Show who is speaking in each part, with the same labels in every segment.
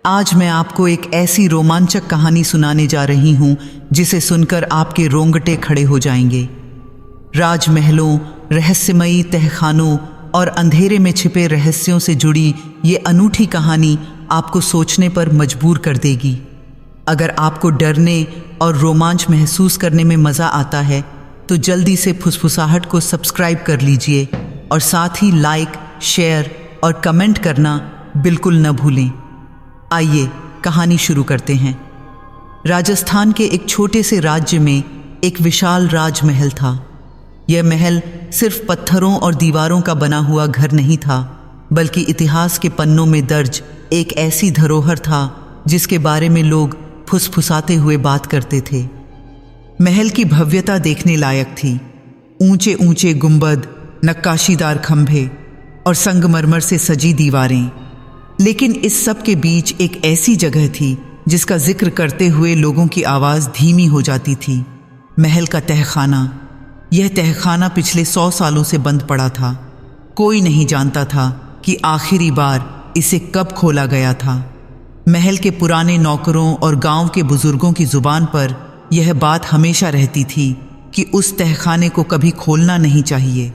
Speaker 1: आज मैं आपको एक ऐसी रोमांचक कहानी सुनाने जा रही हूं जिसे सुनकर आपके रोंगटे खड़े हो जाएंगे। राजमहलों, रहस्यमयी तहखानों और अंधेरे में छिपे रहस्यों से जुड़ी ये अनूठी कहानी आपको सोचने पर मजबूर कर देगी। अगर आपको डरने और रोमांच महसूस करने में मज़ा आता है तो जल्दी से फुसफुसाहट को सब्सक्राइब कर लीजिए और साथ ही लाइक, शेयर और कमेंट करना बिल्कुल न भूलें। आइए कहानी शुरू करते हैं। राजस्थान के एक छोटे से राज्य में एक विशाल राजमहल था। यह महल सिर्फ पत्थरों और दीवारों का बना हुआ घर नहीं था, बल्कि इतिहास के पन्नों में दर्ज एक ऐसी धरोहर था जिसके बारे में लोग फुसफुसाते हुए बात करते थे। महल की भव्यता देखने लायक थी। ऊंचे ऊंचे गुंबद, नक्काशीदार खंभे और संगमरमर से सजी दीवारें। लेकिन इस सब के बीच एक ऐसी जगह थी जिसका जिक्र करते हुए लोगों की आवाज़ धीमी हो जाती थी। महल का तहखाना। यह तहखाना पिछले 100 सालों से बंद पड़ा था। कोई नहीं जानता था कि आखिरी बार इसे कब खोला गया था। महल के पुराने नौकरों और गांव के बुजुर्गों की जुबान पर यह बात हमेशा रहती थी कि उस तहखाने को कभी खोलना नहीं चाहिए।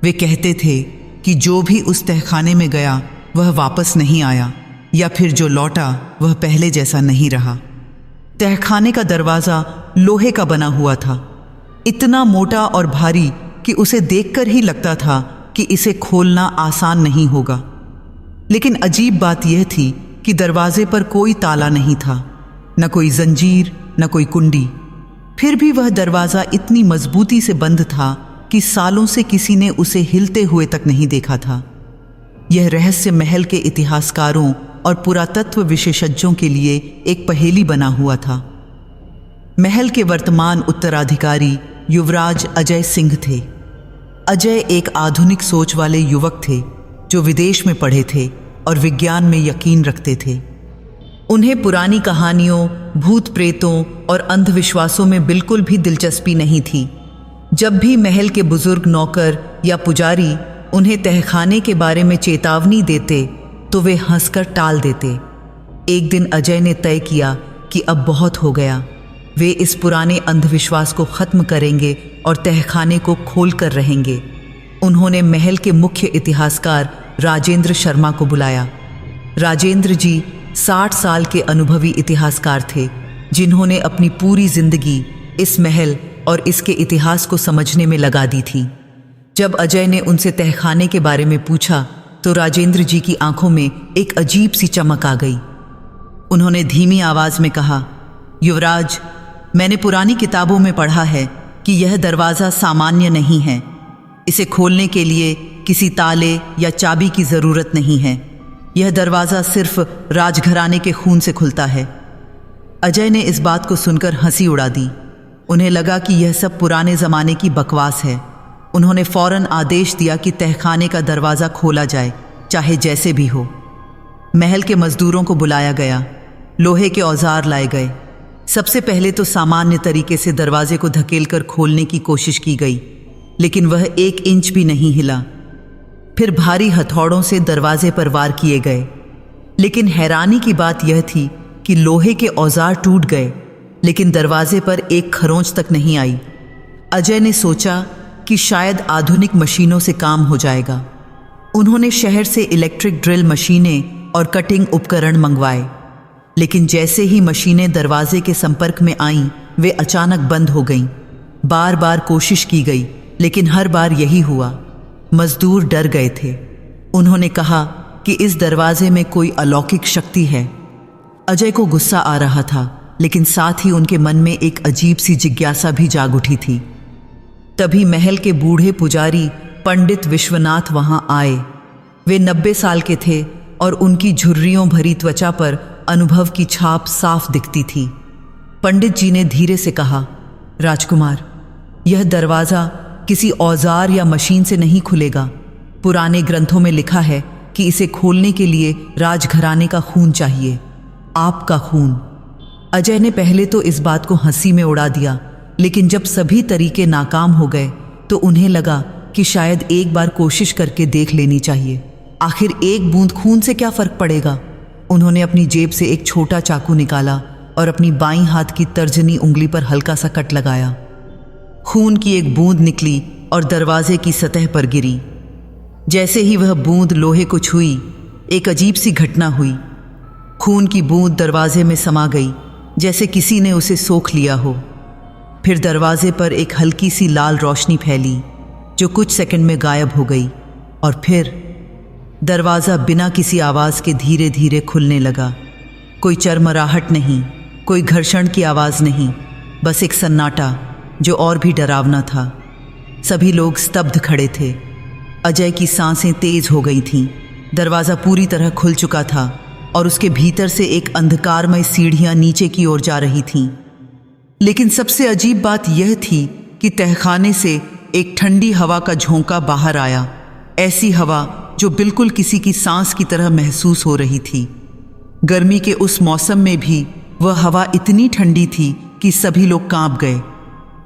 Speaker 1: वे कहते थे कि जो भी उस तहखाने में गया वह वापस नहीं आया, या फिर जो लौटा वह पहले जैसा नहीं रहा। तहखाने का दरवाज़ा लोहे का बना हुआ था, इतना मोटा और भारी कि उसे देखकर ही लगता था कि इसे खोलना आसान नहीं होगा। लेकिन अजीब बात यह थी कि दरवाजे पर कोई ताला नहीं था, न कोई जंजीर, न कोई कुंडी। फिर भी वह दरवाज़ा इतनी मजबूती से बंद था कि सालों से किसी ने उसे हिलते हुए तक नहीं देखा था। यह रहस्य महल के इतिहासकारों और पुरातत्व विशेषज्ञों के लिए एक पहेली बना हुआ था। महल के वर्तमान उत्तराधिकारी युवराज अजय सिंह थे। अजय एक आधुनिक सोच वाले युवक थे जो विदेश में पढ़े थे और विज्ञान में यकीन रखते थे। उन्हें पुरानी कहानियों, भूत प्रेतों और अंधविश्वासों में बिल्कुल भी दिलचस्पी नहीं थी। जब भी महल के बुजुर्ग नौकर या पुजारी उन्हें तहखाने के बारे में चेतावनी देते तो वे हंसकर टाल देते। एक दिन अजय ने तय किया कि अब बहुत हो गया। वे इस पुराने अंधविश्वास को ख़त्म करेंगे और तहखाने को खोल कर रहेंगे। उन्होंने महल के मुख्य इतिहासकार राजेंद्र शर्मा को बुलाया। राजेंद्र जी 60 साल के अनुभवी इतिहासकार थे, जिन्होंने अपनी पूरी जिंदगी इस महल और इसके इतिहास को समझने में लगा दी थी। जब अजय ने उनसे तहखाने के बारे में पूछा तो राजेंद्र जी की आंखों में एक अजीब सी चमक आ गई। उन्होंने धीमी आवाज़ में कहा, युवराज, मैंने पुरानी किताबों में पढ़ा है कि यह दरवाज़ा सामान्य नहीं है। इसे खोलने के लिए किसी ताले या चाबी की ज़रूरत नहीं है। यह दरवाज़ा सिर्फ राजघराने के खून से खुलता है। अजय ने इस बात को सुनकर हंसी उड़ा दी। उन्हें लगा कि यह सब पुराने ज़माने की बकवास है। उन्होंने फौरन आदेश दिया कि तहखाने का दरवाज़ा खोला जाए, चाहे जैसे भी हो। महल के मजदूरों को बुलाया गया। लोहे के औजार लाए गए। सबसे पहले तो सामान्य तरीके से दरवाजे को धकेलकर खोलने की कोशिश की गई, लेकिन वह 1 इंच भी नहीं हिला। फिर भारी हथौड़ों से दरवाजे पर वार किए गए, लेकिन हैरानी की बात यह थी कि लोहे के औजार टूट गए, लेकिन दरवाजे पर एक खरोंच तक नहीं आई। अजय ने सोचा कि शायद आधुनिक मशीनों से काम हो जाएगा। उन्होंने शहर से इलेक्ट्रिक ड्रिल मशीनें और कटिंग उपकरण मंगवाए, लेकिन जैसे ही मशीनें दरवाजे के संपर्क में आईं, वे अचानक बंद हो गईं। बार बार कोशिश की गई, लेकिन हर बार यही हुआ। मजदूर डर गए थे। उन्होंने कहा कि इस दरवाजे में कोई अलौकिक शक्ति है। अजय को गुस्सा आ रहा था, लेकिन साथ ही उनके मन में एक अजीब सी जिज्ञासा भी जाग उठी थी। तभी महल के बूढ़े पुजारी पंडित विश्वनाथ वहां आए। वे 90 साल के थे और उनकी झुर्रियों भरी त्वचा पर अनुभव की छाप साफ दिखती थी। पंडित जी ने धीरे से कहा, राजकुमार, यह दरवाज़ा किसी औजार या मशीन से नहीं खुलेगा। पुराने ग्रंथों में लिखा है कि इसे खोलने के लिए राजघराने का खून चाहिए, आपका खून। अजय ने पहले तो इस बात को हंसी में उड़ा दिया, लेकिन जब सभी तरीके नाकाम हो गए तो उन्हें लगा कि शायद एक बार कोशिश करके देख लेनी चाहिए। आखिर एक बूंद खून से क्या फर्क पड़ेगा। उन्होंने अपनी जेब से एक छोटा चाकू निकाला और अपनी बाईं हाथ की तर्जनी उंगली पर हल्का सा कट लगाया। खून की एक बूंद निकली और दरवाजे की सतह पर गिरी। जैसे ही वह बूंद लोहे को छुई, एक अजीब सी घटना हुई। खून की बूंद दरवाजे में समा गई, जैसे किसी ने उसे सोख लिया हो। फिर दरवाजे पर एक हल्की सी लाल रोशनी फैली, जो कुछ सेकंड में गायब हो गई, और फिर दरवाज़ा बिना किसी आवाज़ के धीरे धीरे खुलने लगा। कोई चरमराहट नहीं, कोई घर्षण की आवाज़ नहीं, बस एक सन्नाटा जो और भी डरावना था। सभी लोग स्तब्ध खड़े थे। अजय की सांसें तेज हो गई थीं। दरवाज़ा पूरी तरह खुल चुका था और उसके भीतर से एक अंधकारमय सीढ़ियाँ नीचे की ओर जा रही थीं। लेकिन सबसे अजीब बात यह थी कि तहखाने से एक ठंडी हवा का झोंका बाहर आया। ऐसी हवा जो बिल्कुल किसी की सांस की तरह महसूस हो रही थी। गर्मी के उस मौसम में भी वह हवा इतनी ठंडी थी कि सभी लोग कांप गए।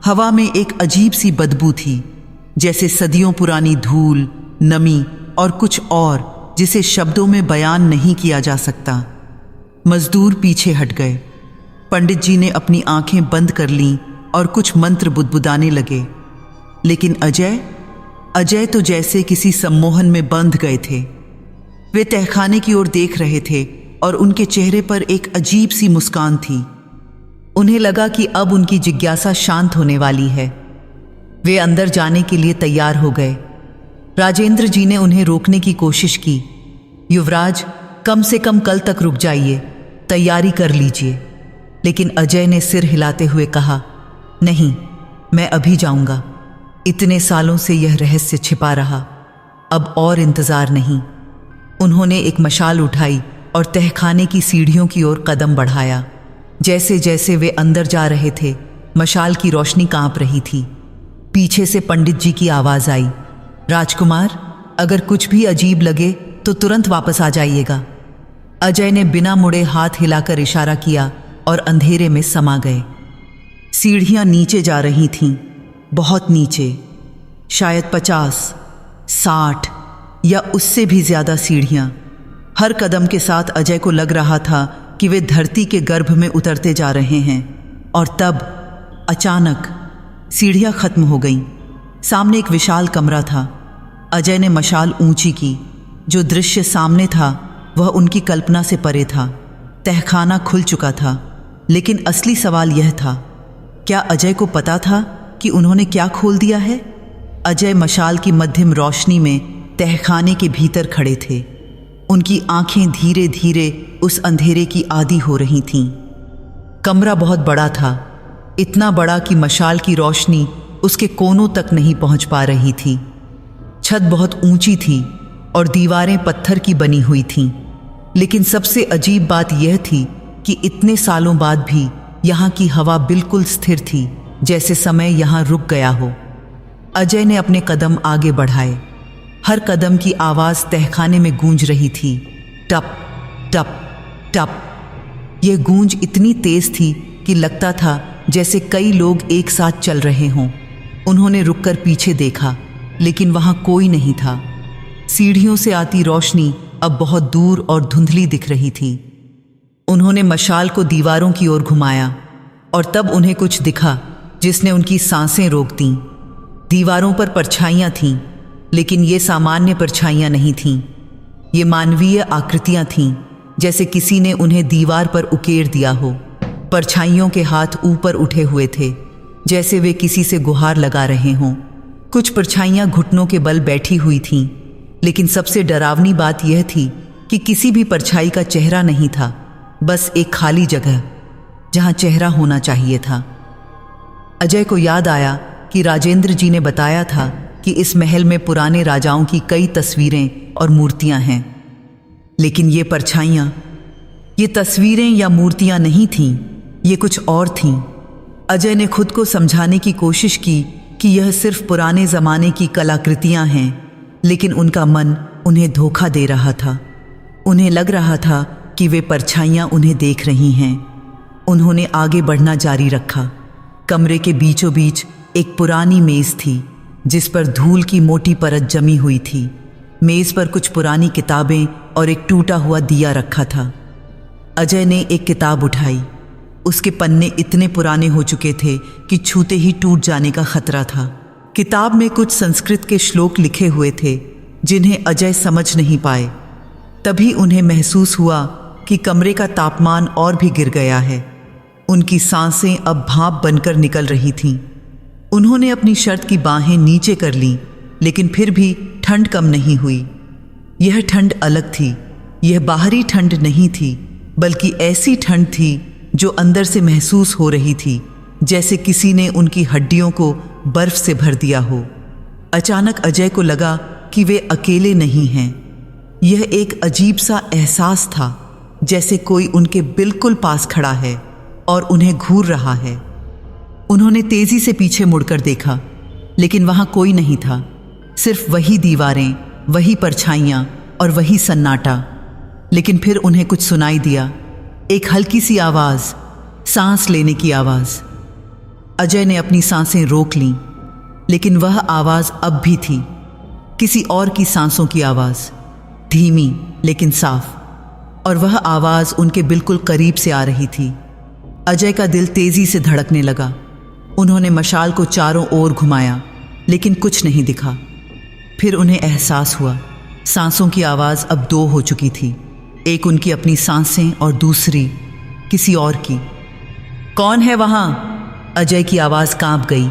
Speaker 1: हवा में एक अजीब सी बदबू थी, जैसे सदियों पुरानी धूल, नमी और कुछ और जिसे शब्दों में बयान नहीं किया जा सकता। मजदूर पीछे हट गए। पंडित जी ने अपनी आंखें बंद कर लीं और कुछ मंत्र बुदबुदाने लगे। लेकिन अजय तो जैसे किसी सम्मोहन में बंध गए थे। वे तहखाने की ओर देख रहे थे और उनके चेहरे पर एक अजीब सी मुस्कान थी। उन्हें लगा कि अब उनकी जिज्ञासा शांत होने वाली है। वे अंदर जाने के लिए तैयार हो गए। राजेंद्र जी ने उन्हें रोकने की कोशिश की। युवराज, कम से कम कल तक रुक जाइए, तैयारी कर लीजिए। लेकिन अजय ने सिर हिलाते हुए कहा, नहीं, मैं अभी जाऊंगा। इतने सालों से यह रहस्य छिपा रहा, अब और इंतजार नहीं। उन्होंने एक मशाल उठाई और तहखाने की सीढ़ियों की ओर कदम बढ़ाया। जैसे जैसे वे अंदर जा रहे थे, मशाल की रोशनी कांप रही थी। पीछे से पंडित जी की आवाज आई, राजकुमार, अगर कुछ भी अजीब लगे तो तुरंत वापस आ जाइएगा। अजय ने बिना मुड़े हाथ हिलाकर इशारा किया और अंधेरे में समा गए। सीढ़ियां नीचे जा रही थीं, बहुत नीचे, शायद 50, 60 या उससे भी ज्यादा सीढ़ियां। हर कदम के साथ अजय को लग रहा था कि वे धरती के गर्भ में उतरते जा रहे हैं। और तब अचानक सीढ़ियां खत्म हो गईं। सामने एक विशाल कमरा था। अजय ने मशाल ऊंची की। जो दृश्य सामने था वह उनकी कल्पना से परे था। तहखाना खुल चुका था, लेकिन असली सवाल यह था, क्या अजय को पता था कि उन्होंने क्या खोल दिया है? अजय मशाल की मध्यम रोशनी में तहखाने के भीतर खड़े थे। उनकी आंखें धीरे धीरे उस अंधेरे की आदी हो रही थीं। कमरा बहुत बड़ा था, इतना बड़ा कि मशाल की रोशनी उसके कोनों तक नहीं पहुंच पा रही थी। छत बहुत ऊंची थी और दीवारें पत्थर की बनी हुई थीं। लेकिन सबसे अजीब बात यह थी कि इतने सालों बाद भी यहाँ की हवा बिल्कुल स्थिर थी, जैसे समय यहाँ रुक गया हो। अजय ने अपने कदम आगे बढ़ाए। हर कदम की आवाज़ तहखाने में गूंज रही थी, टप टप टप। यह गूंज इतनी तेज थी कि लगता था जैसे कई लोग एक साथ चल रहे हों। उन्होंने रुककर पीछे देखा, लेकिन वहां कोई नहीं था। सीढ़ियों से आती रोशनी अब बहुत दूर और धुंधली दिख रही थी। उन्होंने मशाल को दीवारों की ओर घुमाया और तब उन्हें कुछ दिखा जिसने उनकी सांसें रोक दीं। दीवारों पर परछाइयां थीं, लेकिन ये सामान्य परछाइयां नहीं थीं। ये मानवीय आकृतियां थीं, जैसे किसी ने उन्हें दीवार पर उकेर दिया हो। परछाइयों के हाथ ऊपर उठे हुए थे, जैसे वे किसी से गुहार लगा रहे हों। कुछ परछाइयां घुटनों के बल बैठी हुई थीं, लेकिन सबसे डरावनी बात यह थी कि किसी भी परछाई का चेहरा नहीं था, बस एक खाली जगह जहां चेहरा होना चाहिए था। अजय को याद आया कि राजेंद्र जी ने बताया था कि इस महल में पुराने राजाओं की कई तस्वीरें और मूर्तियां हैं। लेकिन ये परछाइयां, ये तस्वीरें या मूर्तियां नहीं थीं, ये कुछ और थीं। अजय ने खुद को समझाने की कोशिश की कि यह सिर्फ पुराने ज़माने की कलाकृतियां हैं, लेकिन उनका मन उन्हें धोखा दे रहा था। उन्हें लग रहा था कि वे परछाइयां उन्हें देख रही हैं। उन्होंने आगे बढ़ना जारी रखा। कमरे के बीचों बीच एक पुरानी मेज़ थी, जिस पर धूल की मोटी परत जमी हुई थी। मेज़ पर कुछ पुरानी किताबें और एक टूटा हुआ दिया रखा था। अजय ने एक किताब उठाई। उसके पन्ने इतने पुराने हो चुके थे कि छूते ही टूट जाने का खतरा था। किताब में कुछ संस्कृत के श्लोक लिखे हुए थे जिन्हें अजय समझ नहीं पाए। तभी उन्हें महसूस हुआ कि कमरे का तापमान और भी गिर गया है। उनकी सांसें अब भाप बनकर निकल रही थीं। उन्होंने अपनी शर्ट की बाहें नीचे कर लीं, लेकिन फिर भी ठंड कम नहीं हुई। यह ठंड अलग थी। यह बाहरी ठंड नहीं थी, बल्कि ऐसी ठंड थी जो अंदर से महसूस हो रही थी, जैसे किसी ने उनकी हड्डियों को बर्फ से भर दिया हो। अचानक अजय को लगा कि वे अकेले नहीं हैं। यह एक अजीब सा एहसास था, जैसे कोई उनके बिल्कुल पास खड़ा है और उन्हें घूर रहा है। उन्होंने तेजी से पीछे मुड़कर देखा, लेकिन वहां कोई नहीं था। सिर्फ वही दीवारें, वही परछाइयां और वही सन्नाटा। लेकिन फिर उन्हें कुछ सुनाई दिया, एक हल्की सी आवाज, सांस लेने की आवाज। अजय ने अपनी सांसें रोक लीं, लेकिन वह आवाज अब भी थी, किसी और की सांसों की आवाज, धीमी लेकिन साफ। और वह आवाज उनके बिल्कुल करीब से आ रही थी। अजय का दिल तेजी से धड़कने लगा। उन्होंने मशाल को चारों ओर घुमाया, लेकिन कुछ नहीं दिखा। फिर उन्हें एहसास हुआ, सांसों की आवाज अब दो हो चुकी थी, एक उनकी अपनी सांसें और दूसरी किसी और की। कौन है वहां? अजय की आवाज कांप गई।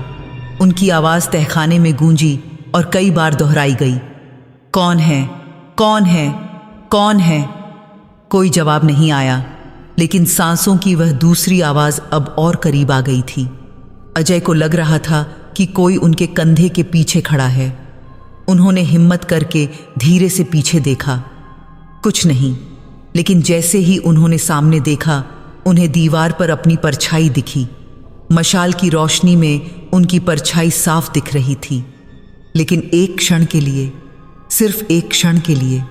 Speaker 1: उनकी आवाज तहखाने में गूंजी और कई बार दोहराई गई। कौन है? कौन है? कौन है? कोई जवाब नहीं आया, लेकिन सांसों की वह दूसरी आवाज अब और करीब आ गई थी। अजय को लग रहा था कि कोई उनके कंधे के पीछे खड़ा है। उन्होंने हिम्मत करके धीरे से पीछे देखा, कुछ नहीं। लेकिन जैसे ही उन्होंने सामने देखा, उन्हें दीवार पर अपनी परछाई दिखी। मशाल की रोशनी में उनकी परछाई साफ दिख रही थी, लेकिन एक क्षण के लिए, सिर्फ एक क्षण के लिए,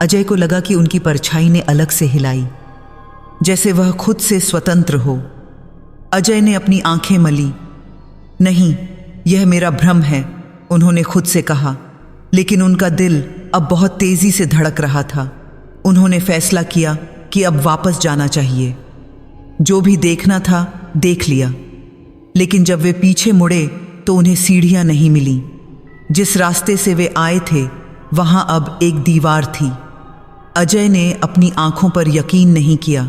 Speaker 1: अजय को लगा कि उनकी परछाई ने अलग से हिलाई, जैसे वह खुद से स्वतंत्र हो। अजय ने अपनी आंखें मली। नहीं, यह मेरा भ्रम है, उन्होंने खुद से कहा, लेकिन उनका दिल अब बहुत तेजी से धड़क रहा था। उन्होंने फैसला किया कि अब वापस जाना चाहिए। जो भी देखना था देख लिया। लेकिन जब वे पीछे मुड़े तो उन्हें सीढ़ियां नहीं मिली। जिस रास्ते से वे आए थे वहां अब एक दीवार थी। अजय ने अपनी आंखों पर यकीन नहीं किया।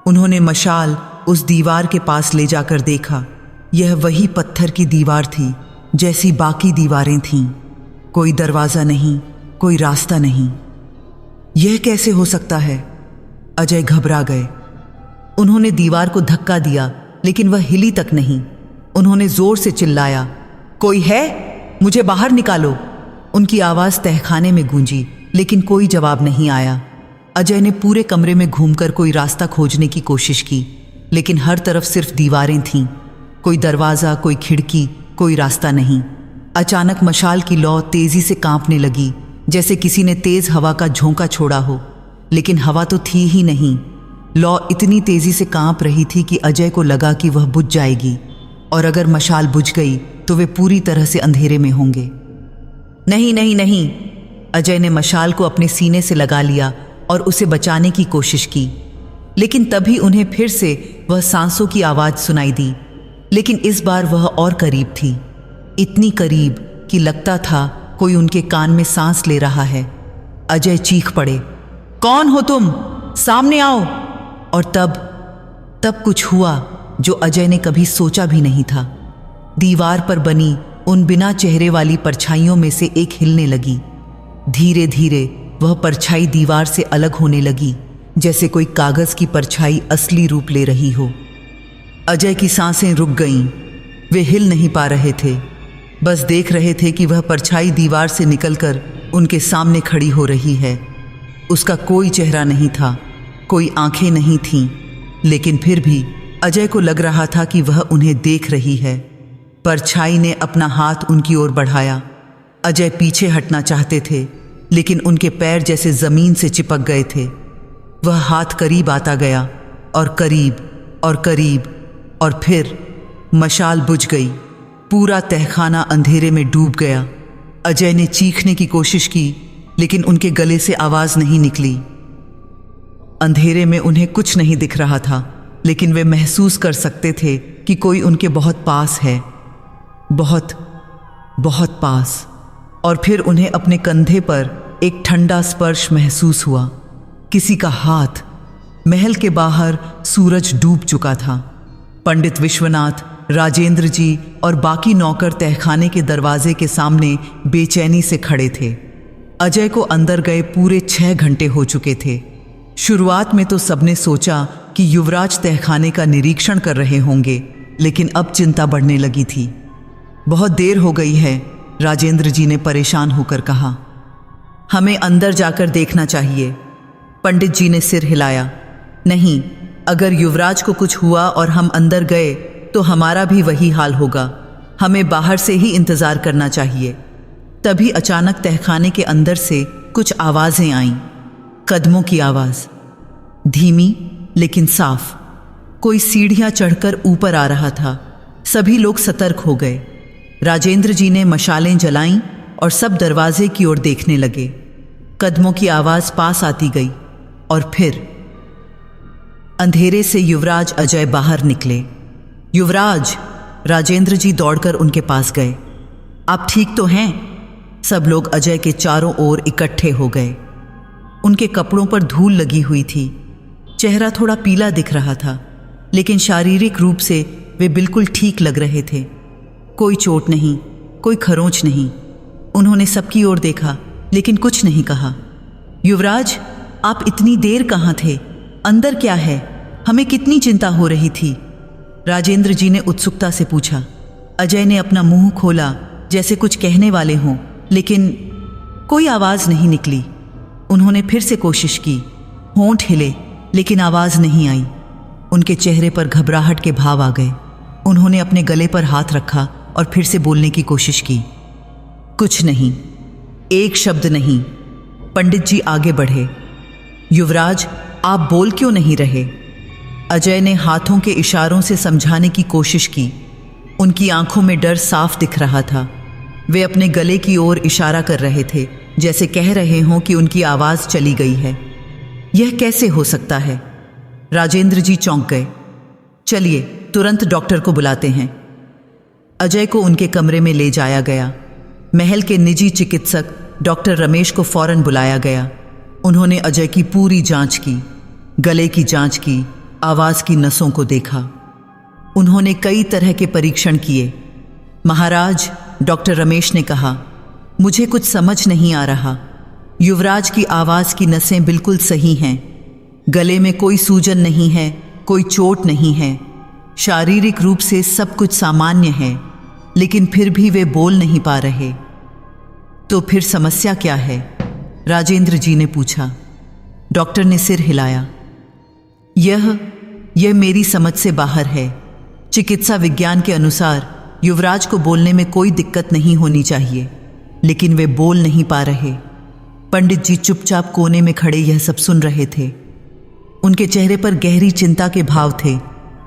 Speaker 1: उन्होंने मशाल उस दीवार के पास ले जाकर देखा। यह वही पत्थर की दीवार थी जैसी बाकी दीवारें थीं। कोई दरवाज़ा नहीं, कोई रास्ता नहीं। यह कैसे हो सकता है? अजय घबरा गए। उन्होंने दीवार को धक्का दिया, लेकिन वह हिली तक नहीं। उन्होंने जोर से चिल्लाया, कोई है? मुझे बाहर निकालो। उनकी आवाज़ तहखाने में गूंजी, लेकिन कोई जवाब नहीं आया। अजय ने पूरे कमरे में घूमकर कोई रास्ता खोजने की कोशिश की, लेकिन हर तरफ सिर्फ दीवारें थीं। कोई दरवाज़ा, कोई खिड़की, कोई रास्ता नहीं। अचानक मशाल की लौ तेजी से कांपने लगी, जैसे किसी ने तेज हवा का झोंका छोड़ा हो, लेकिन हवा तो थी ही नहीं। लौ इतनी तेजी से कांप रही थी कि अजय को लगा कि वह बुझ जाएगी, और अगर मशाल बुझ गई तो वे पूरी तरह से अंधेरे में होंगे। नहीं नहीं नहीं, अजय ने मशाल को अपने सीने से लगा लिया और उसे बचाने की कोशिश की। लेकिन तभी उन्हें फिर से वह सांसों की आवाज़ सुनाई दी, लेकिन इस बार वह और करीब थी। इतनी करीब कि लगता था कोई उनके कान में सांस ले रहा है। अजय चीख पड़े, कौन हो तुम? सामने आओ। और तब कुछ हुआ जो अजय ने कभी सोचा भी नहीं था। दीवार पर बनी उन बिना चेहरे वाली परछाइयों में से एक हिलने लगी। धीरे धीरे वह परछाई दीवार से अलग होने लगी, जैसे कोई कागज की परछाई असली रूप ले रही हो। अजय की सांसें रुक गईं। वे हिल नहीं पा रहे थे, बस देख रहे थे कि वह परछाई दीवार से निकलकर उनके सामने खड़ी हो रही है। उसका कोई चेहरा नहीं था, कोई आंखें नहीं थीं, लेकिन फिर भी अजय को लग रहा था कि वह उन्हें देख रही है। परछाई ने अपना हाथ उनकी ओर बढ़ाया। अजय पीछे हटना चाहते थे, लेकिन उनके पैर जैसे जमीन से चिपक गए थे। वह हाथ करीब आता गया और करीब और करीब, और फिर मशाल बुझ गई। पूरा तहखाना अंधेरे में डूब गया। अजय ने चीखने की कोशिश की, लेकिन उनके गले से आवाज़ नहीं निकली। अंधेरे में उन्हें कुछ नहीं दिख रहा था, लेकिन वे महसूस कर सकते थे कि कोई उनके बहुत पास है, बहुत बहुत पास। और फिर उन्हें अपने कंधे पर एक ठंडा स्पर्श महसूस हुआ, किसी का हाथ। महल के बाहर सूरज डूब चुका था। पंडित विश्वनाथ, राजेंद्र जी और बाकी नौकर तहखाने के दरवाजे के सामने बेचैनी से खड़े थे। अजय को अंदर गए पूरे 6 घंटे हो चुके थे। शुरुआत में तो सबने सोचा कि युवराज तहखाने का निरीक्षण कर रहे होंगे, लेकिन अब चिंता बढ़ने लगी थी। बहुत देर हो गई है, राजेंद्र जी ने परेशान होकर कहा। हमें अंदर जाकर देखना चाहिए। पंडित जी ने सिर हिलाया। नहीं, अगर युवराज को कुछ हुआ और हम अंदर गए तो हमारा भी वही हाल होगा। हमें बाहर से ही इंतजार करना चाहिए। तभी अचानक तहखाने के अंदर से कुछ आवाजें आईं। कदमों की आवाज, धीमी लेकिन साफ। कोई सीढ़ियां चढ़कर ऊपर आ रहा था। सभी लोग सतर्क हो गए। राजेंद्र जी ने मशालें जलाईं और सब दरवाजे की ओर देखने लगे। कदमों की आवाज पास आती गई और फिर अंधेरे से युवराज अजय बाहर निकले। युवराज, राजेंद्र जी दौड़कर उनके पास गए। आप ठीक तो हैं? सब लोग अजय के चारों ओर इकट्ठे हो गए। उनके कपड़ों पर धूल लगी हुई थी। चेहरा थोड़ा पीला दिख रहा था, लेकिन शारीरिक रूप से वे बिल्कुल ठीक लग रहे थे। कोई चोट नहीं, कोई खरोंच नहीं। उन्होंने सबकी ओर देखा, लेकिन कुछ नहीं कहा। युवराज, आप इतनी देर कहाँ थे? अंदर क्या है? हमें कितनी चिंता हो रही थी। राजेंद्र जी ने उत्सुकता से पूछा। अजय ने अपना मुंह खोला जैसे कुछ कहने वाले हों, लेकिन कोई आवाज नहीं निकली। उन्होंने फिर से कोशिश की, होंठ हिले, लेकिन आवाज नहीं आई। उनके चेहरे पर घबराहट के भाव आ गए। उन्होंने अपने गले पर हाथ रखा और फिर से बोलने की कोशिश की। कुछ नहीं, एक शब्द नहीं। पंडित जी आगे बढ़े। युवराज, आप बोल क्यों नहीं रहे? अजय ने हाथों के इशारों से समझाने की कोशिश की। उनकी आंखों में डर साफ दिख रहा था। वे अपने गले की ओर इशारा कर रहे थे, जैसे कह रहे हों कि उनकी आवाज चली गई है। यह कैसे हो सकता है? राजेंद्र जी चौंक गए। चलिए, तुरंत डॉक्टर को बुलाते हैं। अजय को उनके कमरे में ले जाया गया। महल के निजी चिकित्सक डॉक्टर रमेश को फौरन बुलाया गया। उन्होंने अजय की पूरी जांच की, गले की जांच की, आवाज की नसों को देखा। उन्होंने कई तरह के परीक्षण किए। महाराज, डॉक्टर रमेश ने कहा, मुझे कुछ समझ नहीं आ रहा। युवराज की आवाज की नसें बिल्कुल सही हैं। गले में कोई सूजन नहीं है, कोई चोट नहीं है। शारीरिक रूप से सब कुछ सामान्य है, लेकिन फिर भी वे बोल नहीं पा रहे। तो फिर समस्या क्या है? राजेंद्र जी ने पूछा। डॉक्टर ने सिर हिलाया। यह मेरी समझ से बाहर है। चिकित्सा विज्ञान के अनुसार युवराज को बोलने में कोई दिक्कत नहीं होनी चाहिए, लेकिन वे बोल नहीं पा रहे। पंडित जी चुपचाप कोने में खड़े यह सब सुन रहे थे। उनके चेहरे पर गहरी चिंता के भाव थे।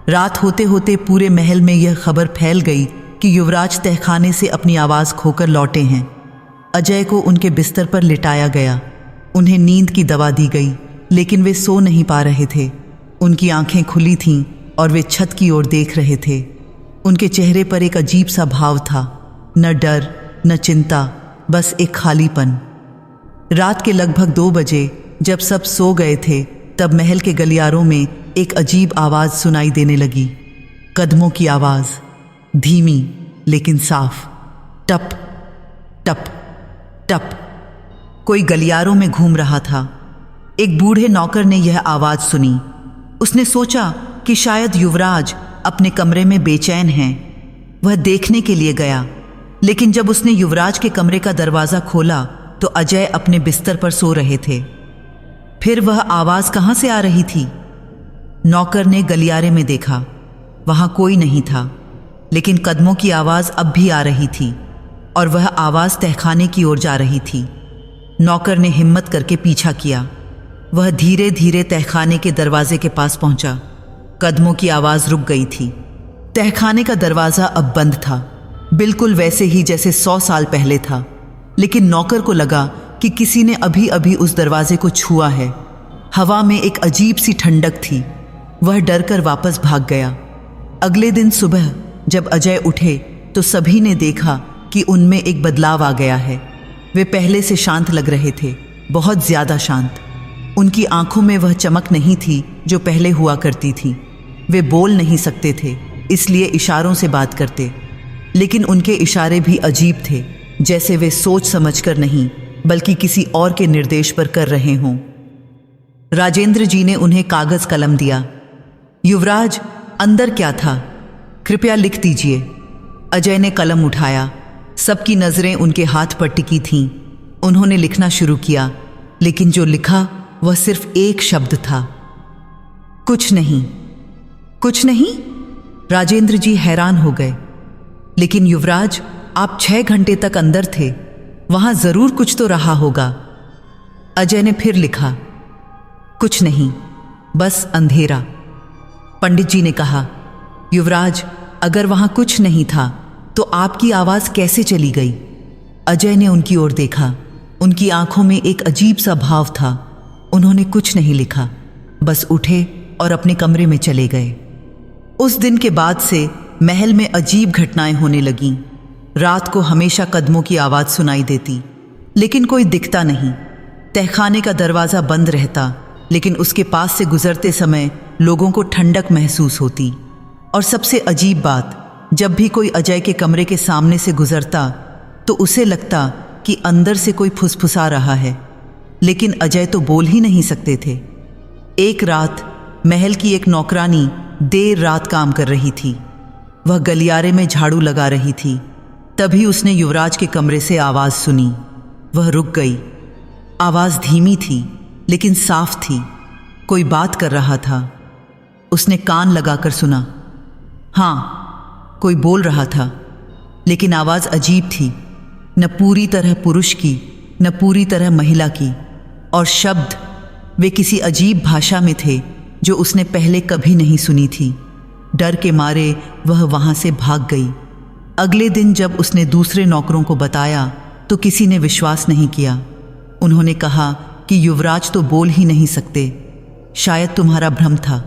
Speaker 1: रात होते होते पूरे महल में यह खबर फैल गई कि युवराज तहखाने से अपनी आवाज खोकर लौटे हैं। अजय को उनके बिस्तर पर लिटाया गया। उन्हें नींद की दवा दी गई, लेकिन वे सो नहीं पा रहे थे। उनकी आंखें खुली थीं और वे छत की ओर देख रहे थे। उनके चेहरे पर एक अजीब सा भाव था, न डर न चिंता, बस एक खालीपन। रात के लगभग 2 बजे जब सब सो गए थे, तब महल के गलियारों में एक अजीब आवाज सुनाई देने लगी। कदमों की आवाज, धीमी लेकिन साफ। टप टप टप। कोई गलियारों में घूम रहा था। एक बूढ़े नौकर ने यह आवाज सुनी। उसने सोचा कि शायद युवराज अपने कमरे में बेचैन हैं। वह देखने के लिए गया, लेकिन जब उसने युवराज के कमरे का दरवाजा खोला तो अजय अपने बिस्तर पर सो रहे थे। फिर वह आवाज कहां से आ रही थी? नौकर ने गलियारे में देखा, वहां कोई नहीं था, लेकिन कदमों की आवाज अब भी आ रही थी और वह आवाज तहखाने की ओर जा रही थी। नौकर ने हिम्मत करके पीछा किया। वह धीरे धीरे तहखाने के दरवाजे के पास पहुंचा। कदमों की आवाज रुक गई थी। तहखाने का दरवाजा अब बंद था, बिल्कुल वैसे ही जैसे 100 साल पहले था। लेकिन नौकर को लगा कि किसी ने अभी अभी उस दरवाजे को छुआ है। हवा में एक अजीब सी ठंडक थी। वह डर कर वापस भाग गया। अगले दिन सुबह जब अजय उठे तो सभी ने देखा कि उनमें एक बदलाव आ गया है। वे पहले से शांत लग रहे थे, बहुत ज़्यादा शांत। उनकी आंखों में वह चमक नहीं थी जो पहले हुआ करती थी। वे बोल नहीं सकते थे, इसलिए इशारों से बात करते, लेकिन उनके इशारे भी अजीब थे, जैसे वे सोच समझकर नहीं बल्कि किसी और के निर्देश पर कर रहे हों। राजेंद्र जी ने उन्हें कागज कलम दिया। युवराज, अंदर क्या था? कृपया लिख दीजिए। अजय ने कलम उठाया। सबकी नज़रें उनके हाथ पर टिकी थीं। उन्होंने लिखना शुरू किया, लेकिन जो लिखा वह सिर्फ एक शब्द था, कुछ नहीं। कुछ नहीं? राजेंद्र जी हैरान हो गए। लेकिन युवराज, आप 6 घंटे तक अंदर थे, वहां जरूर कुछ तो रहा होगा। अजय ने फिर लिखा, कुछ नहीं, बस अंधेरा। पंडित जी ने कहा, युवराज, अगर वहां कुछ नहीं था तो आपकी आवाज कैसे चली गई? अजय ने उनकी ओर देखा। उनकी आंखों में एक अजीब सा भाव था। उन्होंने कुछ नहीं लिखा, बस उठे और अपने कमरे में चले गए। उस दिन के बाद से महल में अजीब घटनाएं होने लगीं। रात को हमेशा कदमों की आवाज़ सुनाई देती, लेकिन कोई दिखता नहीं। तहखाने का दरवाज़ा बंद रहता, लेकिन उसके पास से गुजरते समय लोगों को ठंडक महसूस होती। और सबसे अजीब बात, जब भी कोई अजय के कमरे के सामने से गुजरता तो उसे लगता कि अंदर से कोई फुसफुसा रहा है, लेकिन अजय तो बोल ही नहीं सकते थे। एक रात महल की एक नौकरानी देर रात काम कर रही थी। वह गलियारे में झाड़ू लगा रही थी। तभी उसने युवराज के कमरे से आवाज़ सुनी। वह रुक गई। आवाज़ धीमी थी, लेकिन साफ थी। कोई बात कर रहा था। उसने कान लगाकर सुना। हाँ, कोई बोल रहा था, लेकिन आवाज़ अजीब थी, न पूरी तरह पुरुष की, न पूरी तरह महिला की। और शब्द, वे किसी अजीब भाषा में थे जो उसने पहले कभी नहीं सुनी थी। डर के मारे वह वहाँ से भाग गई। अगले दिन जब उसने दूसरे नौकरों को बताया तो किसी ने विश्वास नहीं किया। उन्होंने कहा कि युवराज तो बोल ही नहीं सकते, शायद तुम्हारा भ्रम था।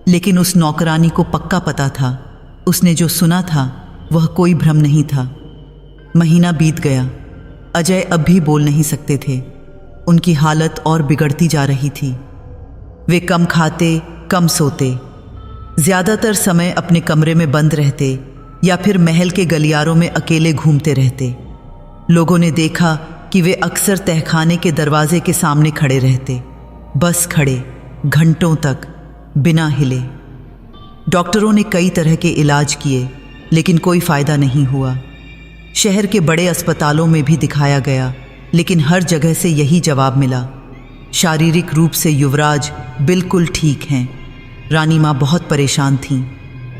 Speaker 1: लेकिन उस नौकरानी को पक्का पता था, उसने जो सुना था वह कोई भ्रम नहीं था। महीना बीत गया। अजय अब भी बोल नहीं सकते थे। उनकी हालत और बिगड़ती जा रही थी। वे कम खाते, कम सोते, ज़्यादातर समय अपने कमरे में बंद रहते या फिर महल के गलियारों में अकेले घूमते रहते। लोगों ने देखा कि वे अक्सर तहखाने के दरवाजे के सामने खड़े रहते, बस खड़े, घंटों तक, बिना हिले। डॉक्टरों ने कई तरह के इलाज किए, लेकिन कोई फ़ायदा नहीं हुआ। शहर के बड़े अस्पतालों में भी दिखाया गया, लेकिन हर जगह से यही जवाब मिला, शारीरिक रूप से युवराज बिल्कुल ठीक हैं। रानी माँ बहुत परेशान थीं।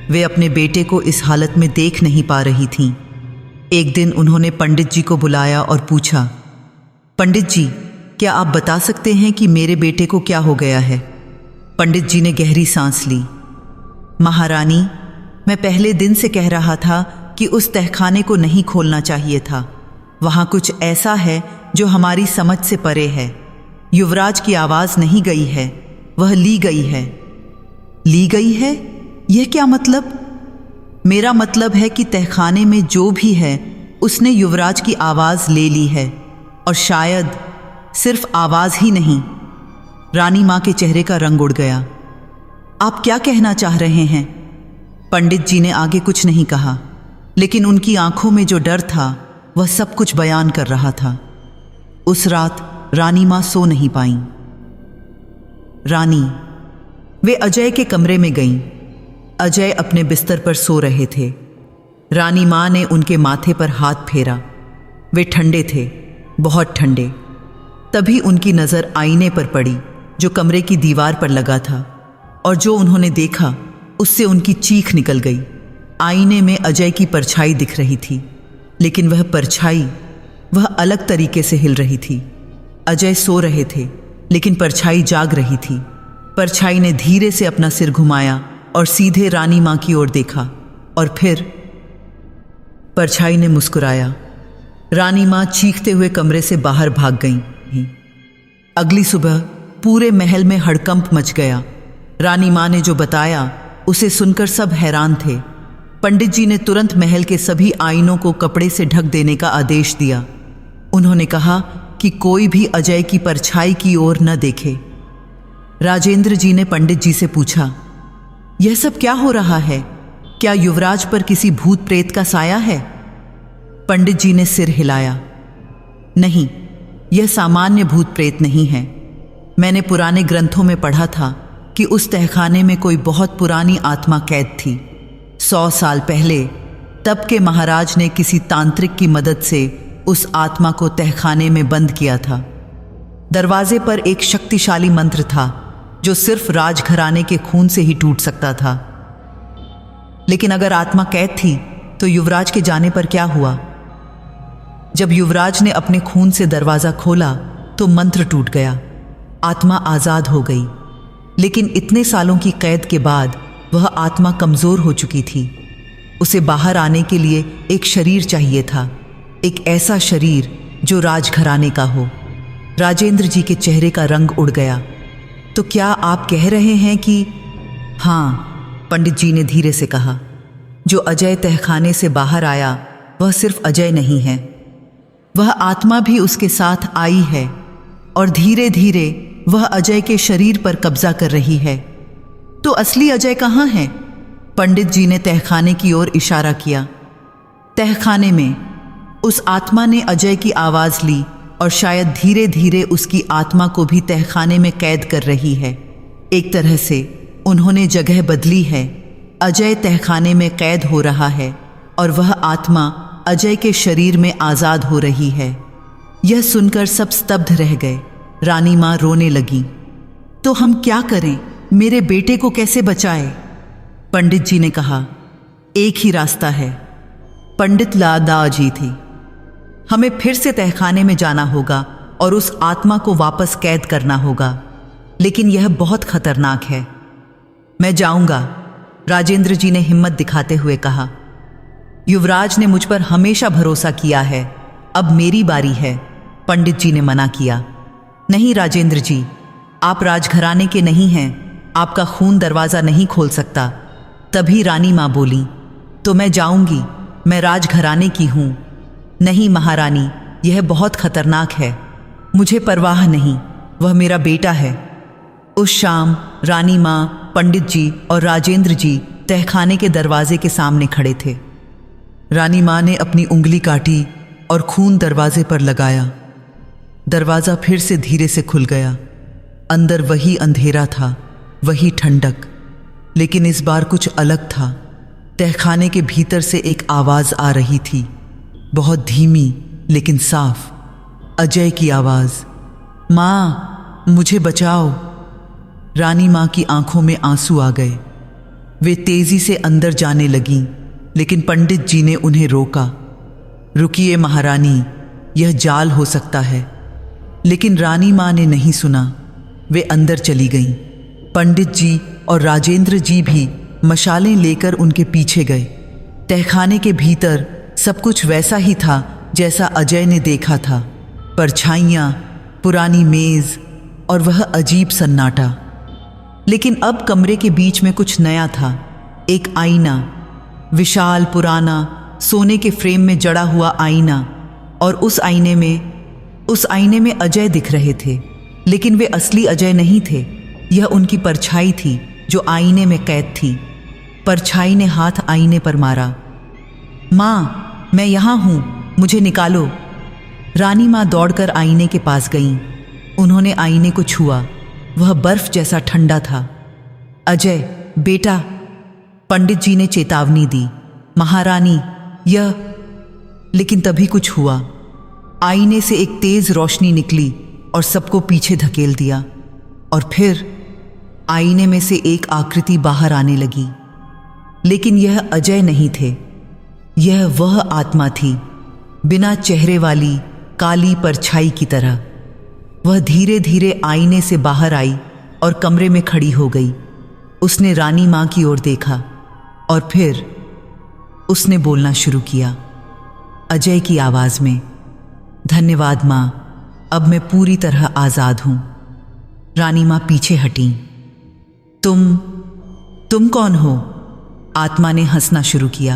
Speaker 1: वे अपने बेटे को इस हालत में देख नहीं पा रही थीं। एक दिन उन्होंने पंडित जी को बुलाया और पूछा, पंडित जी, क्या आप बता सकते हैं कि मेरे बेटे को क्या हो गया है? पंडित जी ने गहरी सांस ली। महारानी, मैं पहले दिन से कह रहा था कि उस तहखाने को नहीं खोलना चाहिए था। वहाँ कुछ ऐसा है जो हमारी समझ से परे है। युवराज की आवाज़ नहीं गई है, वह ली गई है। ली गई है? यह क्या मतलब? मेरा मतलब है कि तहखाने में जो भी है उसने युवराज की आवाज़ ले ली है, और शायद सिर्फ आवाज़ ही नहीं। रानी माँ के चेहरे का रंग उड़ गया। आप क्या कहना चाह रहे हैं? पंडित जी ने आगे कुछ नहीं कहा, लेकिन उनकी आंखों में जो डर था वह सब कुछ बयान कर रहा था। उस रात रानी माँ सो नहीं पाईं। रानी, वे अजय के कमरे में गईं। अजय अपने बिस्तर पर सो रहे थे। रानी माँ ने उनके माथे पर हाथ फेरा। वे ठंडे थे, बहुत ठंडे। तभी उनकी नज़र आईने पर पड़ी जो कमरे की दीवार पर लगा था, और जो उन्होंने देखा उससे उनकी चीख निकल गई। आईने में अजय की परछाई दिख रही थी, लेकिन वह परछाई वह अलग तरीके से हिल रही थी। अजय सो रहे थे, लेकिन परछाई जाग रही थी। परछाई ने धीरे से अपना सिर घुमाया और सीधे रानी माँ की ओर देखा, और फिर परछाई ने मुस्कुराया। रानी माँ चीखते हुए कमरे से बाहर भाग गईं। अगली सुबह पूरे महल में हड़कंप मच गया। रानी माँ ने जो बताया उसे सुनकर सब हैरान थे। पंडित जी ने तुरंत महल के सभी आईनों को कपड़े से ढक देने का आदेश दिया। उन्होंने कहा कि कोई भी अजय की परछाई की ओर न देखे। राजेंद्र जी ने पंडित जी से पूछा, यह सब क्या हो रहा है? क्या युवराज पर किसी भूत प्रेत का साया है? पंडित जी ने सिर हिलाया, नहीं, यह सामान्य भूत प्रेत नहीं है। मैंने पुराने ग्रंथों में पढ़ा था कि उस तहखाने में कोई बहुत पुरानी आत्मा कैद थी। 100 साल पहले तब के महाराज ने किसी तांत्रिक की मदद से उस आत्मा को तहखाने में बंद किया था। दरवाजे पर एक शक्तिशाली मंत्र था जो सिर्फ राजघराने के खून से ही टूट सकता था। लेकिन अगर आत्मा कैद थी तो युवराज के जाने पर क्या हुआ? जब युवराज ने अपने खून से दरवाजा खोला तो मंत्र टूट गया, आत्मा आजाद हो गई। लेकिन इतने सालों की कैद के बाद वह आत्मा कमजोर हो चुकी थी। उसे बाहर आने के लिए एक शरीर चाहिए था, एक ऐसा शरीर जो राजघराने का हो। राजेंद्र जी के चेहरे का रंग उड़ गया। तो क्या आप कह रहे हैं कि? हाँ, पंडित जी ने धीरे से कहा, जो अजय तहखाने से बाहर आया वह सिर्फ अजय नहीं है, वह आत्मा भी उसके साथ आई है और धीरे धीरे वह अजय के शरीर पर कब्जा कर रही है। तो असली अजय कहाँ है? पंडित जी ने तहखाने की ओर इशारा किया। तहखाने में उस आत्मा ने अजय की आवाज ली और शायद धीरे धीरे उसकी आत्मा को भी तहखाने में कैद कर रही है। एक तरह से उन्होंने जगह बदली है। अजय तहखाने में कैद हो रहा है और वह आत्मा अजय के शरीर में आजाद हो रही है। यह सुनकर सब स्तब्ध रह गए। रानी माँ रोने लगी। तो हम क्या करें? मेरे बेटे को कैसे बचाएं? पंडित जी ने कहा, एक ही रास्ता है। पंडित लादा जी थी। हमें फिर से तहखाने में जाना होगा और उस आत्मा को वापस कैद करना होगा, लेकिन यह बहुत खतरनाक है। मैं जाऊंगा, राजेंद्र जी ने हिम्मत दिखाते हुए कहा। युवराज ने मुझ पर हमेशा भरोसा किया है, अब मेरी बारी है। पंडित जी ने मना किया। नहीं राजेंद्र जी, आप राजघराने के नहीं हैं, आपका खून दरवाज़ा नहीं खोल सकता। तभी रानी माँ बोली, तो मैं जाऊंगी, मैं राजघराने की हूँ। नहीं महारानी, यह बहुत खतरनाक है। मुझे परवाह नहीं, वह मेरा बेटा है। उस शाम रानी माँ, पंडित जी और राजेंद्र जी तहखाने के दरवाजे के सामने खड़े थे। रानी माँ ने अपनी उंगली काटी और खून दरवाजे पर लगाया। दरवाज़ा फिर से धीरे से खुल गया। अंदर वही अंधेरा था, वही ठंडक, लेकिन इस बार कुछ अलग था। तहखाने के भीतर से एक आवाज़ आ रही थी, बहुत धीमी लेकिन साफ। अजय की आवाज़, माँ मुझे बचाओ। रानी माँ की आंखों में आंसू आ गए। वे तेजी से अंदर जाने लगीं, लेकिन पंडित जी ने उन्हें रोका। रुकिए महारानी, यह जाल हो सकता है। लेकिन रानी माँ ने नहीं सुना। वे अंदर चली गईं। पंडित जी और राजेंद्र जी भी मशालें लेकर उनके पीछे गए। तहखाने के भीतर सब कुछ वैसा ही था जैसा अजय ने देखा था। परछाइयाँ, पुरानी मेज और वह अजीब सन्नाटा। लेकिन अब कमरे के बीच में कुछ नया था। एक आईना, विशाल पुराना सोने के फ्रेम में जड़ा हुआ आईना, और उस आईने में अजय दिख रहे थे। लेकिन वे असली अजय नहीं थे, यह उनकी परछाई थी जो आईने में कैद थी। परछाई ने हाथ आईने पर मारा। माँ, मैं यहाँ हूँ, मुझे निकालो। रानी माँ दौड़कर आईने के पास गईं। उन्होंने आईने को छुआ, वह बर्फ जैसा ठंडा था। अजय बेटा, पंडित जी ने चेतावनी दी। महारानी, यह। लेकिन तभी कुछ हुआ। आईने से एक तेज रोशनी निकली और सबको पीछे धकेल दिया। और फिर आईने में से एक आकृति बाहर आने लगी। लेकिन यह अजय नहीं थे, यह वह आत्मा थी, बिना चेहरे वाली काली परछाई की तरह। वह धीरे धीरे आईने से बाहर आई और कमरे में खड़ी हो गई। उसने रानी माँ की ओर देखा और फिर उसने बोलना शुरू किया अजय की आवाज़ में, धन्यवाद माँ, अब मैं पूरी तरह आज़ाद हूँ। रानी माँ पीछे हटी। तुम कौन हो? आत्मा ने हंसना शुरू किया।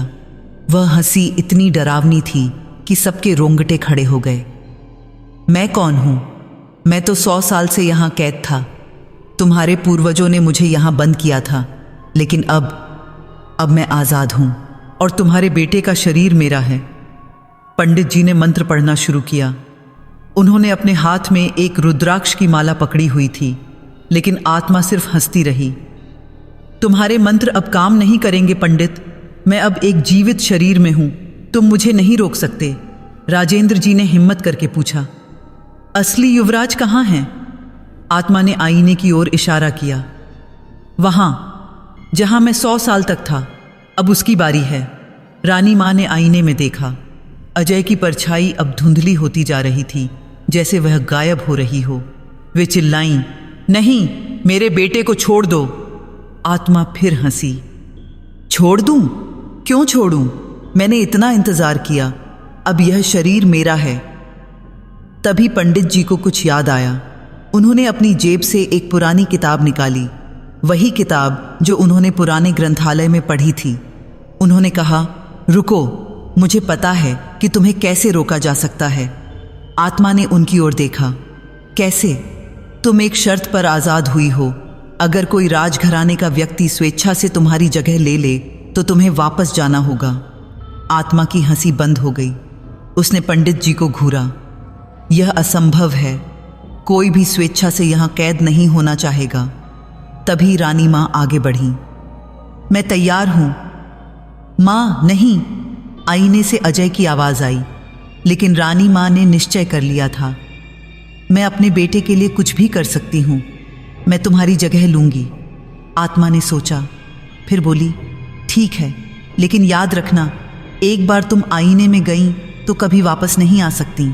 Speaker 1: वह हंसी इतनी डरावनी थी कि सबके रोंगटे खड़े हो गए। मैं कौन हूं? मैं तो 100 साल से यहां कैद था। तुम्हारे पूर्वजों ने मुझे यहां बंद किया था, लेकिन अब मैं आज़ाद हूं और तुम्हारे बेटे का शरीर मेरा है। पंडित जी ने मंत्र पढ़ना शुरू किया। उन्होंने अपने हाथ में एक रुद्राक्ष की माला पकड़ी हुई थी, लेकिन आत्मा सिर्फ हंसती रही। तुम्हारे मंत्र अब काम नहीं करेंगे पंडित। मैं अब एक जीवित शरीर में हूं, तुम मुझे नहीं रोक सकते। राजेंद्र जी ने हिम्मत करके पूछा। असली युवराज कहाँ हैं? आत्मा ने आईने की ओर इशारा किया। वहां जहां मैं 100 साल तक था, अब उसकी बारी है। रानी मां ने आईने में देखा। अजय की परछाई अब धुंधली होती जा रही थी, जैसे वह गायब हो रही हो। वे चिल्लाईं, नहीं, मेरे बेटे को छोड़ दो। आत्मा फिर हंसी। छोड़ दूं? क्यों छोड़ूं? मैंने इतना इंतजार किया, अब यह शरीर मेरा है। तभी पंडित जी को कुछ याद आया। उन्होंने अपनी जेब से एक पुरानी किताब निकाली, वही किताब जो उन्होंने पुराने ग्रंथालय में पढ़ी थी। उन्होंने कहा, रुको, मुझे पता है कि तुम्हें कैसे रोका जा सकता है। आत्मा ने उनकी ओर देखा। कैसे? तुम एक शर्त पर आज़ाद हुई हो। अगर कोई राजघराने का व्यक्ति स्वेच्छा से तुम्हारी जगह ले ले तो तुम्हें वापस जाना होगा। आत्मा की हंसी बंद हो गई। उसने पंडित जी को घूरा। यह असंभव है, कोई भी स्वेच्छा से यहाँ कैद नहीं होना चाहेगा। तभी रानी माँ आगे बढ़ी। मैं तैयार हूँ। माँ, नहीं, आईने से अजय की आवाज़ आई। लेकिन रानी माँ ने निश्चय कर लिया था। मैं अपने बेटे के लिए कुछ भी कर सकती हूँ, मैं तुम्हारी जगह लूँगी। आत्मा ने सोचा, फिर बोली, ठीक है, लेकिन याद रखना, एक बार तुम आईने में गई तो कभी वापस नहीं आ सकती।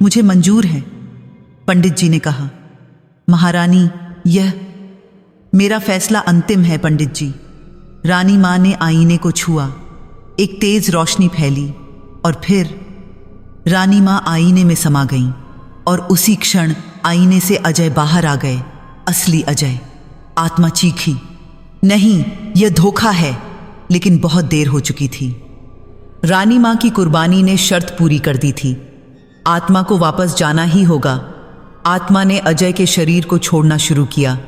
Speaker 1: मुझे मंजूर है, पंडित जी ने कहा। महारानी, यह मेरा फैसला अंतिम है पंडित जी। रानी माँ ने आईने को छुआ। एक तेज रोशनी फैली और फिर रानी माँ आईने में समा गईं और उसी क्षण आईने से अजय बाहर आ गए, असली अजय। आत्मा चीखी, नहीं, यह धोखा है। लेकिन बहुत देर हो चुकी थी। रानी माँ की कुर्बानी ने शर्त पूरी कर दी थी। आत्मा को वापस जाना ही होगा। आत्मा ने अजय के शरीर को छोड़ना शुरू किया।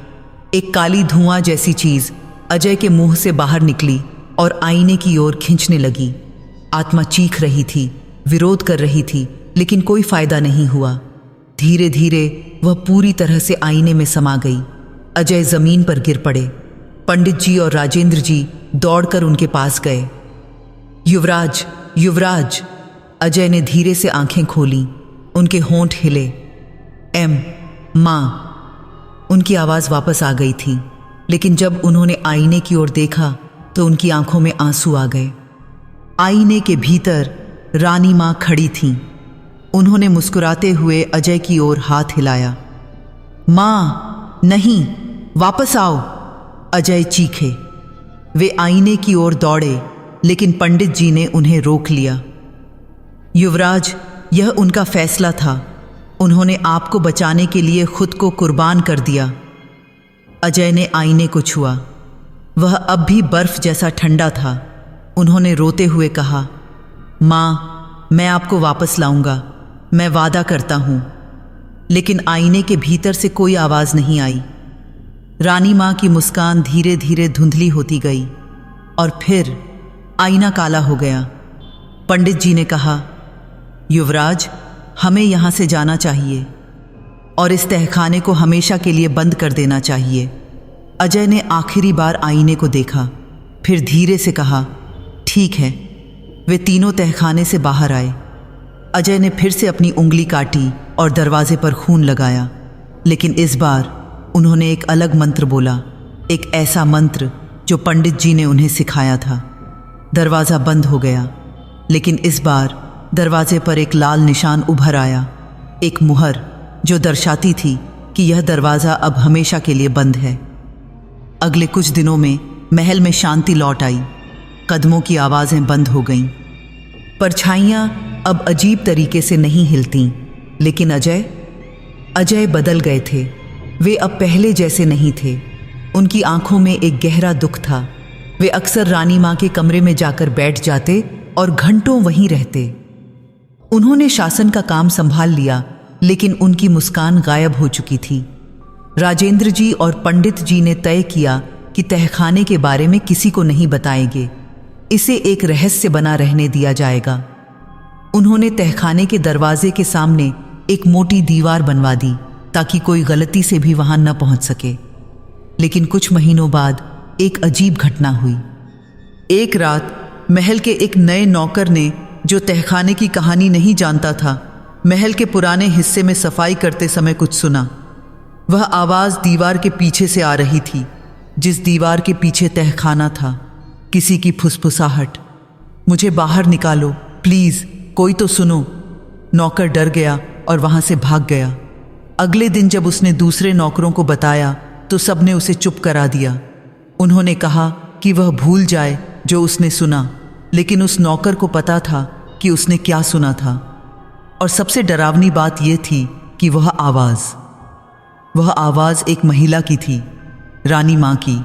Speaker 1: एक काली धुआं जैसी चीज अजय के मुंह से बाहर निकली और आईने की ओर खींचने लगी। आत्मा चीख रही थी, विरोध कर रही थी, लेकिन कोई फायदा नहीं हुआ। धीरे धीरे वह पूरी तरह से आईने में समा गई। अजय जमीन पर गिर पड़े। पंडित जी और राजेंद्र जी दौड़कर उनके पास गए। युवराज, युवराज! अजय ने धीरे से आंखें खोलीं। उनके होंठ हिले। माँ! उनकी आवाज़ वापस आ गई थी, लेकिन जब उन्होंने आईने की ओर देखा तो उनकी आंखों में आंसू आ गए। आईने के भीतर रानी माँ खड़ी थीं। उन्होंने मुस्कुराते हुए अजय की ओर हाथ हिलाया। माँ, नहीं, वापस आओ! अजय चीखे। वे आईने की ओर दौड़े, लेकिन पंडित जी ने उन्हें रोक लिया। युवराज, यह उनका फैसला था। उन्होंने आपको बचाने के लिए खुद को कुर्बान कर दिया। अजय ने आईने को छुआ। वह अब भी बर्फ जैसा ठंडा था। उन्होंने रोते हुए कहा, माँ, मैं आपको वापस लाऊंगा, मैं वादा करता हूँ। लेकिन आईने के भीतर से कोई आवाज़ नहीं आई। रानी माँ की मुस्कान धीरे धीरे धुंधली होती गई और फिर आईना काला हो गया। पंडित जी ने कहा, युवराज, हमें यहाँ से जाना चाहिए और इस तहखाने को हमेशा के लिए बंद कर देना चाहिए। अजय ने आखिरी बार आईने को देखा, फिर धीरे से कहा, ठीक है। वे तीनों तहखाने से बाहर आए। अजय ने फिर से अपनी उंगली काटी और दरवाजे पर खून लगाया, लेकिन इस बार उन्होंने एक अलग मंत्र बोला, एक ऐसा मंत्र जो पंडित जी ने उन्हें सिखाया था। दरवाज़ा बंद हो गया, लेकिन इस बार दरवाजे पर एक लाल निशान उभर आया, एक मुहर जो दर्शाती थी कि यह दरवाज़ा अब हमेशा के लिए बंद है। अगले कुछ दिनों में महल में शांति लौट आई। कदमों की आवाज़ें बंद हो गईं। परछाइयाँ अब अजीब तरीके से नहीं हिलतीं, लेकिन अजय बदल गए थे। वे अब पहले जैसे नहीं थे। उनकी आंखों में एक गहरा दुख था। वे अक्सर रानी माँ के कमरे में जाकर बैठ जाते और घंटों वहीं रहते। उन्होंने शासन का काम संभाल लिया, लेकिन उनकी मुस्कान गायब हो चुकी थी। राजेंद्र जी और पंडित जी ने तय किया कि तहखाने के बारे में किसी को नहीं बताएंगे, इसे एक रहस्य बना रहने दिया जाएगा। उन्होंने तहखाने के दरवाजे के सामने एक मोटी दीवार बनवा दी ताकि कोई गलती से भी वहां न पहुंच सके। लेकिन कुछ महीनों बाद एक अजीब घटना हुई। एक रात महल के एक नए नौकर ने, जो तहखाने की कहानी नहीं जानता था, महल के पुराने हिस्से में सफाई करते समय कुछ सुना। वह आवाज़ दीवार के पीछे से आ रही थी, जिस दीवार के पीछे तहखाना था। किसी की फुसफुसाहट, मुझे बाहर निकालो प्लीज़, कोई तो सुनो। नौकर डर गया और वहाँ से भाग गया। अगले दिन जब उसने दूसरे नौकरों को बताया तो सबने उसे चुप करा दिया। उन्होंने कहा कि वह भूल जाए जो उसने सुना, लेकिन उस नौकर को पता था कि उसने क्या सुना था। और सबसे डरावनी बात यह थी कि वह आवाज़ एक महिला की थी, रानी माँ की।